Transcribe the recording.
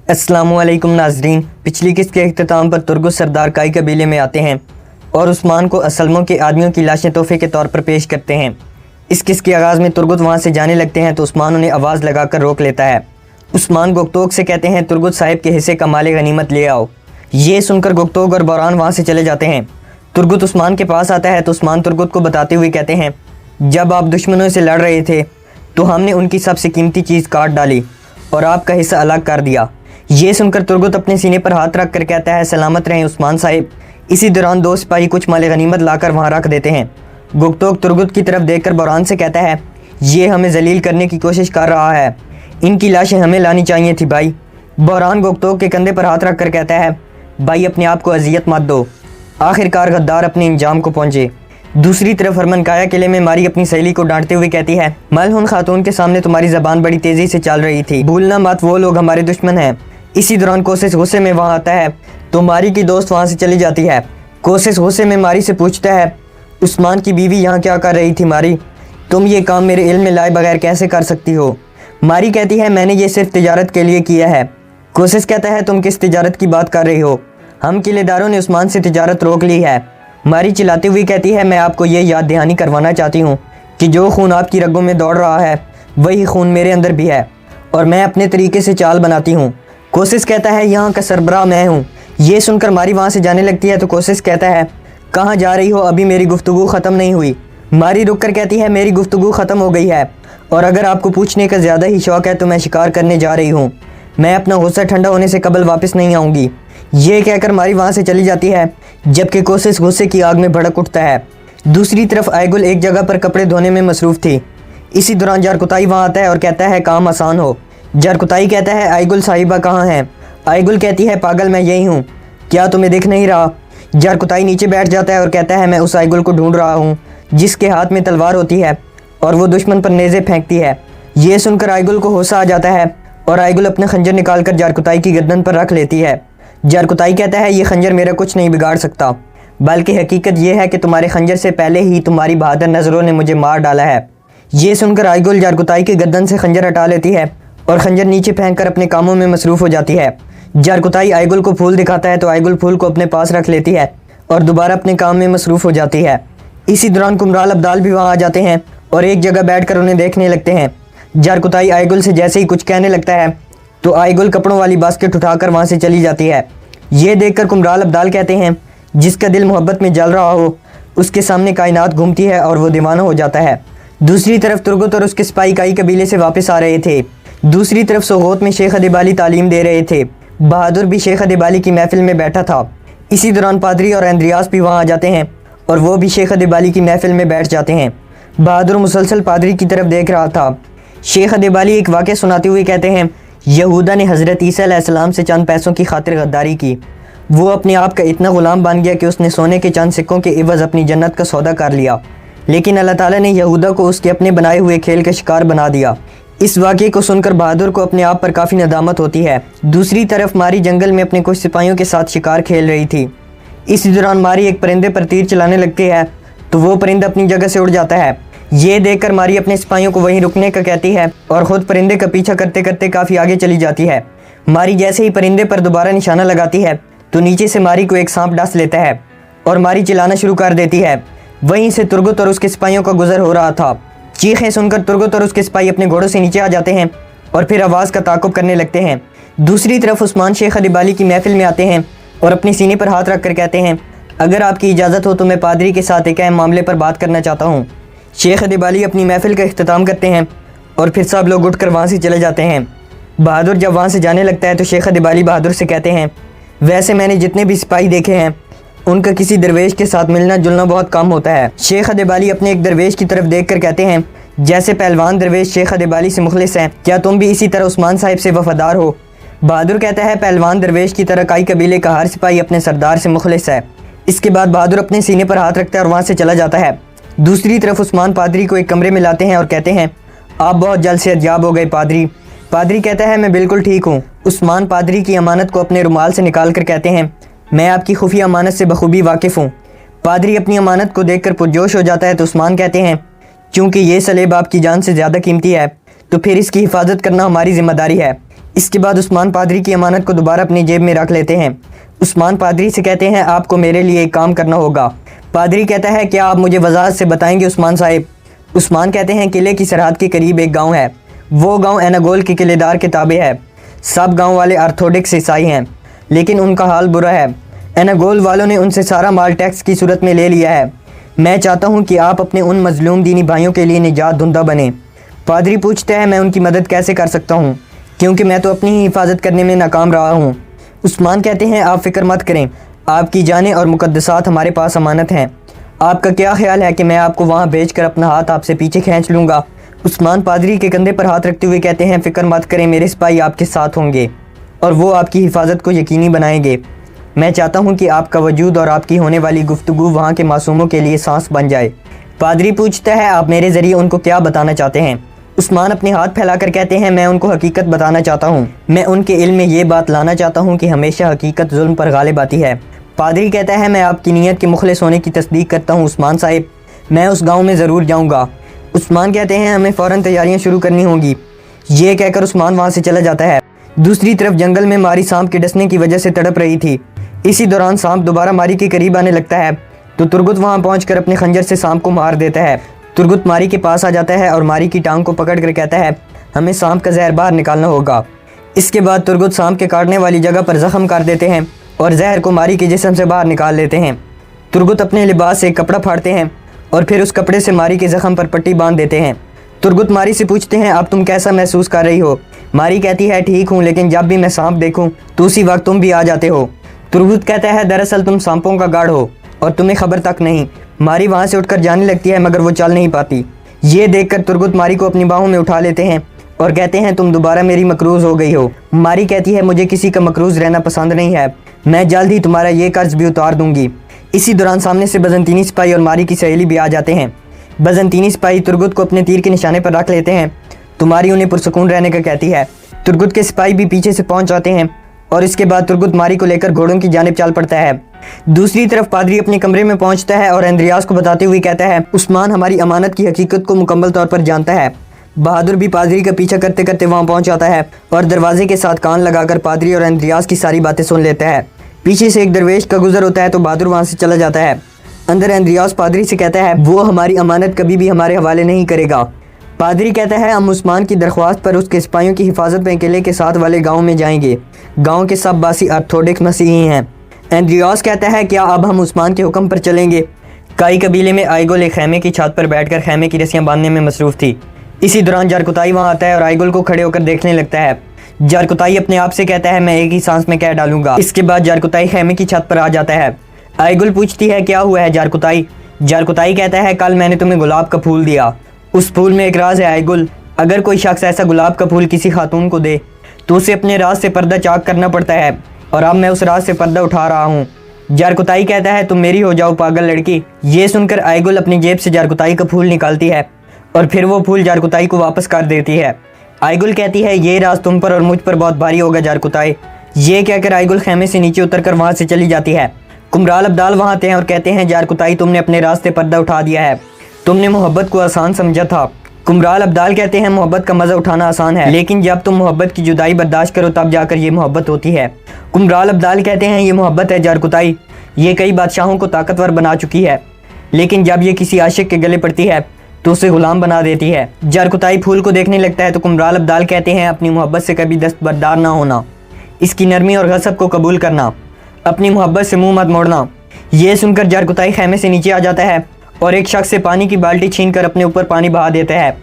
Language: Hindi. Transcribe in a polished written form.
अस्सलामुअलैकुम नाजरीन। पिछली किस्त के अख्ताम पर तुर्गुत सरदार काई कबीले में आते हैं और उस्मान को असलमों के आदमियों की लाशें तोहफे के तौर पर पेश करते हैं। इस किस्त के आगाज़ में तुर्गुत वहाँ से जाने लगते हैं तो उस्मान उन्हें आवाज़ लगाकर रोक लेता है। उस्मान गोगतोग से कहते हैं तुर्गुत साहिब के हिस्से का माले गनीमत ले आओ। ये सुनकर गोगतोग और बौरान वहाँ से चले जाते हैं। तुर्गुत उस्मान के पास आता है तो उस्मान तुर्गुत को बताते हुए कहते हैं, जब आप दुश्मनों से लड़ रहे थे तो हमने उनकी सबसे कीमती चीज़ काट डाली और आपका हिस्सा अलग कर दिया। ये सुनकर तुर्गुत अपने सीने पर हाथ रख कर कहता है, सलामत रहें उस्मान साहिब। इसी दौरान दो सिपाही कुछ माले गनीमत लाकर वहाँ रख देते हैं। गोगतोग तुर्गुत की तरफ देखकर बौरान से कहता है, ये हमें जलील करने की कोशिश कर रहा है, इनकी लाशें हमें लानी चाहिए थी भाई। बौरान गोगतोग के कंधे पर हाथ रख कर कहता है, भाई अपने आप को अजियत मत दो। आखिरकार गद्दार अपने इंजाम को पहुँचे। दूसरी तरफ हरमनकाया किले में मारी अपनी सहेली को डांटते हुए कहती है, मलहुन खातून के सामने तुम्हारी ज़बान बड़ी तेज़ी से चल रही थी, भूलना मत वो लोग हमारे दुश्मन हैं। इसी दौरान कोशिश गुस्से में वहाँ आता है तो मारी की दोस्त वहाँ से चली जाती है। कोशिश गुस्से में मारी से पूछता है, उस्मान की बीवी यहाँ क्या कर रही थी मारी? तुम ये काम मेरे इल्म में लाए बगैर कैसे कर सकती हो? मारी कहती है, मैंने ये सिर्फ तिजारत के लिए किया है। कोशिश कहता है, तुम किस तिजारत की बात कर रही हो? हम किलेदारों ने उस्मान से तिजारत रोक ली है। मारी चिल्लाते हुए कहती है, मैं आपको ये याद दहानी करवाना चाहती हूँ कि जो खून आपकी रगों में दौड़ रहा है वही खून मेरे अंदर भी है और मैं अपने तरीके से चाल बनाती हूँ। कोशिश कहता है, यहाँ का सरबराह मैं हूँ। ये सुनकर मारी वहाँ से जाने लगती है तो कोशिश कहता है, कहाँ जा रही हो? अभी मेरी गुफ्तगू ख़त्म नहीं हुई। मारी रुक कर कहती है, मेरी गुफ्तगू ख़त्म हो गई है और अगर आपको पूछने का ज़्यादा ही शौक़ है तो मैं शिकार करने जा रही हूँ। मैं अपना गुस्सा ठंडा होने से कबल वापस नहीं आऊँगी। ये कहकर मारी वहाँ से चली जाती है जबकि कोशिश गुस्से की आग में भड़क उठता है। दूसरी तरफ आयगुल एक जगह पर कपड़े धोने में मसरूफ़ थी। इसी दौरान जारकुताई वहाँ आता है और कहता है, काम आसान हो। जारकुताई कहता है, आयगुल साहिबा कहाँ हैं? आयगुल कहती है, पागल मैं यही हूँ, क्या तुम्हें दिख नहीं रहा? जारकुताई नीचे बैठ जाता है और कहता है, मैं उस आयगुल को ढूंढ रहा हूँ जिसके हाथ में तलवार होती है और वो दुश्मन पर नेज़े फेंकती है। ये सुनकर आयगुल को होश आ जाता है और आयगुल अपना खंजर निकाल कर जारकुताई की गर्दन पर रख लेती है। जारकुताई कहता है, ये खंजर मेरा कुछ नहीं बिगाड़ सकता, बल्कि हकीकत यह है कि तुम्हारे खंजर से पहले ही तुम्हारी बहादुर नज़रों ने मुझे मार डाला है। ये सुनकर आयगुल जारकुताई की गर्दन से खंजर हटा लेती है और खंजर नीचे फेंक कर अपने कामों में मसरूफ़ हो जाती है। जारकुताई आयगुल को फूल दिखाता है तो आयगुल फूल को अपने पास रख लेती है और दोबारा अपने काम में मसरूफ़ हो जाती है। इसी दौरान कुमराल अब्दाल भी वहाँ आ जाते हैं और एक जगह बैठकर उन्हें देखने लगते हैं। जारकुताई आयगुल से जैसे ही कुछ कहने लगता है तो आयगुल कपड़ों वाली बास्केट उठाकर वहाँ से चली जाती है। ये देखकर कुमराल अब्दाल कहते हैं, जिसका दिल मोहब्बत में जल रहा हो उसके सामने कायनात घूमती है और वो दीवाना हो जाता है। दूसरी तरफ तुर्गुत और उसके सिपाही काई कबीले से वापस आ रहे थे। दूसरी तरफ सोगोत में शेख अदेबाली तालीम दे रहे थे। बहादुर भी शेख अदेबाली की महफिल में बैठा था। इसी दौरान पादरी और एंद्रियास भी वहाँ आ जाते हैं और वो भी शेख अदेबाली की महफिल में बैठ जाते हैं। बहादुर मुसलसल पादरी की तरफ देख रहा था। शेख अदेबाली एक वाक़या सुनाते हुए कहते हैं, यहूदा ने हज़रत ईसा अलैहिस्सलाम से चंद पैसों की खातिर गद्दारी की। वो अपने आप का इतना ग़ुलाम बन गया कि उसने सोने के चंद सिक्कों के इवज़ अपनी जन्नत का सौदा कर लिया, लेकिन अल्लाह ताला ने यहूदा को उसके अपने बनाए हुए खेल का शिकार बना दिया। इस वाक़े को सुनकर बहादुर को अपने आप पर काफ़ी नदामत होती है। दूसरी तरफ मारी जंगल में अपने कुछ सिपाहियों के साथ शिकार खेल रही थी। इसी दौरान मारी एक परिंदे पर तीर चलाने लगती है तो वो परिंदा अपनी जगह से उड़ जाता है। ये देखकर मारी अपने सिपाहियों को वहीं रुकने का कहती है और ख़ुद परिंदे का पीछा करते करते काफ़ी आगे चली जाती है। मारी जैसे ही परिंदे पर दोबारा निशाना लगाती है तो नीचे से मारी को एक सांप डस लेता है और मारी चिल्लाना शुरू कर देती है। वहीं से तुर्गुत और उसके सिपाहियों का गुजर हो रहा था। चीखें सुनकर तुर्गुत और उसके सिपाही अपने घोड़ों से नीचे आ जाते हैं और फिर आवाज़ का ताक़ुब करने लगते हैं। दूसरी तरफ उस्मान शेख अदेबाली की महफिल में आते हैं और अपने सीने पर हाथ रख कर कहते हैं, अगर आपकी इजाज़त हो तो मैं पादरी के साथ एक अहम मामले पर बात करना चाहता हूँ। शेख अदेबाली अपनी महफिल का इख्तिताम करते हैं और फिर सब लोग उठकर वहाँ से चले जाते हैं। बहादुर जब वहाँ से जाने लगता है तो शेख अदेबाली बहादुर से कहते हैं, वैसे मैंने जितने भी सिपाही देखे हैं उनका किसी दरवेश के साथ मिलना जुलना बहुत कम होता है। शेख अदेबाली अपने एक दरवेश की तरफ देख कर कहते हैं, जैसे पहलवान दरवेश शेख अदेबाली से मुखलिस हैं, क्या तुम भी इसी तरह उस्मान साहिब से वफादार हो? बहादुर कहता है, पहलवान दरवेश की तरह काई कबीले का हर सिपाही अपने सरदार से मुखलिस है। इसके बाद बहादुर अपने सीने पर हाथ रखता है और वहाँ से चला जाता है। दूसरी तरफ उस्मान पादरी को एक कमरे में लाते हैं और कहते हैं, आप बहुत जल्द सेहतयाब हो गए पादरी। पादरी कहता है, मैं बिल्कुल ठीक हूँ। उस्मान पादरी की अमानत को अपने रुमाल से निकाल कर कहते हैं, मैं आपकी खुफिया अमानत से बखूबी वाकिफ़ हूँ। पादरी अपनी अमानत को देखकर पुरजोश हो जाता है तो उस्मान कहते हैं, क्योंकि ये सलेब आपकी जान से ज़्यादा कीमती है तो फिर इसकी हिफाजत करना हमारी जिम्मेदारी है। इसके बाद उस्मान पादरी की अमानत को दोबारा अपनी जेब में रख लेते हैं। उस्मान पादरी से कहते हैं आपको मेरे लिए एक काम करना होगा। पादरी कहता है क्या आप मुझे वजाहत से बताएंगे उस्मान साहिब। उस्मान कहते हैं किले की सरहद के करीब एक गांव है, वो गांव एनागोल के किलेदार के ताबे है। सब गांव वाले आर्थोडॉक्स ईसाई हैं, लेकिन उनका हाल बुरा है। एनागोल वालों ने उनसे सारा माल टैक्स की सूरत में ले लिया है। मैं चाहता हूं कि आप अपने उन मजलूम दीनी भाइयों के लिए निजात धुंधा बने। पादरी पूछते हैं मैं उनकी मदद कैसे कर सकता हूं, क्योंकि मैं तो अपनी ही हिफाजत करने में नाकाम रहा हूं। उस्मान कहते हैं आप फिक्र मत करें, आपकी जानें और मुकद्दसात हमारे पास अमानत हैं। आपका क्या ख्याल है कि मैं आपको वहां भेजकर अपना हाथ आपसे पीछे खींच लूँगा। उस्मान पादरी के कंधे पर हाथ रखते हुए कहते हैं फ़िक्र मत करें, मेरे सिपाही आपके साथ होंगे और वो आपकी हिफाजत को यकीनी बनाएंगे। मैं चाहता हूं कि आपका वजूद और आपकी होने वाली गुफ्तगू वहां के मासूमों के लिए सांस बन जाए। पादरी पूछता है आप मेरे ज़रिए उनको क्या बताना चाहते हैं। उस्मान अपने हाथ फैलाकर कहते हैं मैं उनको हकीकत बताना चाहता हूँ। मैं उनके इल्म में ये बात लाना चाहता हूँ कि हमेशा हकीकत जुल्म पर गालिब आती है। पादरी कहता है मैं आपकी नीयत के मुखलिस होने की तस्दीक करता हूँ उस्मान साहिब, मैं उस गाँव में ज़रूर जाऊँगा। उस्मान कहते हैं हमें फ़ौरन तैयारियाँ शुरू करनी होंगी। ये कहकर उस्मान वहाँ से चला जाता है। दूसरी तरफ जंगल में मारी सांप के डसने की वजह से तड़प रही थी। इसी दौरान सांप दोबारा मारी के करीब आने लगता है तो तुर्गुत वहाँ पहुँचकर अपने खंजर से सांप को मार देता है। तुर्गुत मारी के पास आ जाता है और मारी की टांग को पकड़कर कहता है हमें सांप का जहर बाहर निकालना होगा। इसके बाद तुर्गुत सांप के काटने वाली जगह पर जख्म कर देते हैं और जहर को मारी के जिस्म से बाहर निकाल लेते हैं। तुर्गुत अपने लिबास से एक कपड़ा फाड़ते हैं और फिर उस कपड़े से मारी के जख्म पर पट्टी बांध देते हैं। तुर्गुत मारी से पूछते हैं अब तुम कैसा महसूस कर रही हो। मारी कहती है ठीक हूँ, लेकिन जब भी मैं सांप देखूँ तो उसी वक्त तुम भी आ जाते हो। तुर्गुत कहता है दरअसल तुम सांपों का गाढ़ हो और तुम्हें खबर तक नहीं। मारी वहाँ से उठकर जाने लगती है मगर वो चल नहीं पाती। ये देखकर तुर्गुत मारी को अपनी बाहों में उठा लेते हैं और कहते हैं तुम दोबारा मेरी मकरूज़ हो गई हो। मारी कहती है मुझे किसी का मकरूज़ रहना पसंद नहीं है, मैं जल्द ही तुम्हारा ये कर्ज भी उतार दूंगी। इसी दौरान सामने से बजंतीनी सिपाही और मारी की सहेली भी आ जाते हैं। बजंतीनी सिपाही तुर्गुत को अपने तीर के निशाने पर रख लेते हैं तो मारी उन्हें पुरसुकून रहने का कहती है। तुर्गुत के सिपाही भी पीछे से पहुंच जाते हैं और इसके बाद तुर्गुत मारी को लेकर घोड़ों की जानिब चल पड़ता है। दूसरी तरफ पादरी अपने कमरे में पहुंचता है और एंद्रियास को बताते हुए कहता है उस्मान हमारी अमानत की हकीकत को मुकम्मल तौर पर जानता है। बहादुर भी पादरी का पीछा करते करते वहां पहुंच जाता है और दरवाजे के साथ कान लगाकर पादरी और एंद्रियास की सारी बातें सुन लेता है। पीछे से एक दरवेश का गुजर होता है तो बहादुर वहां से चला जाता है। अंदर एंद्रियास पादरी से कहता है वो हमारी अमानत कभी भी हमारे हवाले नहीं करेगा। पादरी कहता है हम उस्मान की दरख्वास्त पर उसके सिपाहियों की हिफाजत में किले के साथ वाले गाँव में जाएंगे। गाँव के सब बासी आर्थोडॉक्स मसीही हैं। एंद्रियास कहता है क्या अब हम उस्मान के हुक्म पर चलेंगे। काई कबीले में आइगुल एक खैमे की छत पर बैठकर खैमे की रस्सियां बांधने में मसरूफ़ थी। इसी दौरान जारकुताई वहां आता है और आइगुल को खड़े होकर देखने लगता है। जारकुताई अपने आप से कहता है मैं एक ही सांस में कह डालूंगा। इसके बाद जारकुताई खैमे की छत पर आ जाता है। आइगुल पूछती है क्या हुआ है जारकुताई। जारकुताई कहता है कल मैंने तुम्हें गुलाब का फूल दिया, उस फूल में एक राज है आइगुल। अगर कोई शख्स ऐसा गुलाब का फूल किसी खातून को दे तो उसे अपने राज से पर्दा चाक करना पड़ता है और अब मैं उस राज से पर्दा उठा रहा हूँ। जारकुताई कहता है तुम मेरी हो जाओ पागल लड़की। ये सुनकर आइगुल अपनी जेब से जारकुताई का फूल निकालती है और फिर वो फूल जारकुताई को वापस कर देती है। आइगुल कहती है ये राज तुम पर और मुझ पर बहुत भारी होगा जारकुताई। ये कहकर आइगुल खैमे से नीचे उतरकर वहाँ से चली जाती है। कुमराल अब्दाल वहाँ आते हैं और कहते हैं जारकुताई तुमने अपने राज से पर्दा उठा दिया है, तुमने मोहब्बत को आसान समझा था। कुमराल अब्दाल कहते हैं मोहब्बत का मज़ा उठाना आसान है, लेकिन जब तुम मोहब्बत की जुदाई बर्दाश्त करो तब जाकर ये मोहब्बत होती है। कुमराल अब्दाल कहते हैं ये मोहब्बत है जारकुताई, ये कई बादशाहों को ताकतवर बना चुकी है, लेकिन जब ये किसी आशिक के गले पड़ती है तो उसे गुलाम बना देती है। जारकुताई फूल को देखने लगता है तो कुमराल अब्दाल कहते हैं अपनी मोहब्बत से कभी दस्तबरदार ना होना, इसकी नरमी और गज़ब को कबूल करना, अपनी मोहब्बत से मुँह मत मोड़ना। ये सुनकर जारकुताई खैमे से नीचे आ जाता है और एक शख्स से पानी की बाल्टी छीन कर अपने ऊपर पानी बहा देता है।